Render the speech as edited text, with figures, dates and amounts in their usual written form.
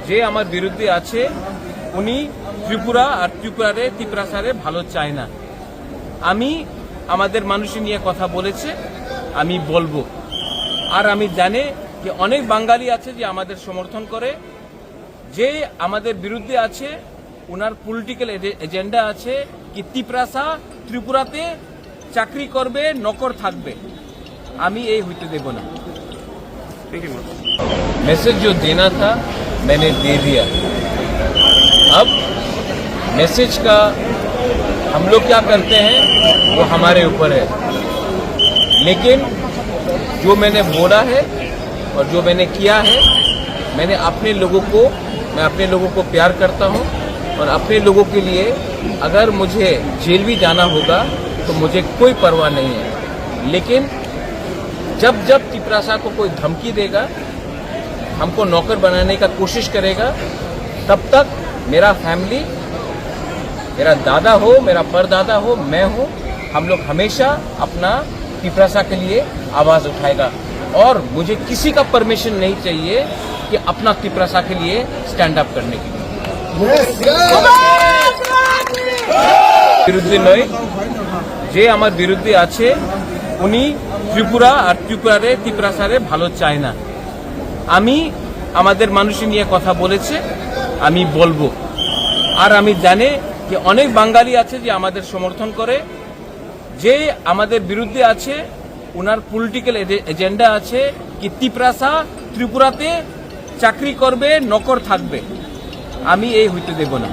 যে আমার বিরুদ্ধে আছে উনি ত্রিপুরা আর ত্রিপুরারে তিপ্রাসারে ভালো চায় না। আমি আমাদের মানুষ নিয়ে কথা বলেছে, আমি বলবো। আর আমি জানি যে অনেক বাঙালি আছে যে আমাদের সমর্থন করে। যে আমাদের বিরুদ্ধে আছে ওনার পলিটিক্যাল এজেন্ডা আছে कि তিপ্রাসা ত্রিপুরাতে চাকরি করবে, নকর থাকবে। আমি এই হইতে দেব না। मैसेज जो देना था मैंने दे दिया। अब मैसेज का हम लोग क्या करते हैं वो हमारे ऊपर है, लेकिन जो मैंने बोला है और जो मैंने किया है, मैं अपने लोगों को प्यार करता हूं और अपने लोगों के लिए अगर मुझे जेल भी जाना होगा तो मुझे कोई परवाह नहीं है। लेकिन जब तिप्रासा को कोई धमकी देगा, हमको नौकर बनाने का कोशिश करेगा, तब तक मेरा फैमिली, मेरा दादा हो, मेरा परदादा हो, मैं हूं, हम लोग हमेशा अपना तिप्रासा के लिए आवाज उठाएगा। और मुझे किसी का परमिशन नहीं चाहिए कि अपना तिप्रासा के लिए स्टैंड अप करने के लिए। বিরুদ্ধে নয়, যে আমার বিরুদ্ধে আছে উনি ত্রিপুরা আর ত্রিপুরারে তিপ্রাসারে ভালো চায় না। আমি আমাদের মানুষ নিয়ে কথা বলেছে, আমি বলবো। আর আমি জানি যে অনেক বাঙালি আছে যে আমাদের সমর্থন করে। যে আমাদের বিরুদ্ধে আছে ওনার পলিটিক্যাল এজেন্ডা আছে कि তিপ্রাসা ত্রিপুরাতে চাকরি করবে, নকর থাকবে। আমি এই হইতে দেব না।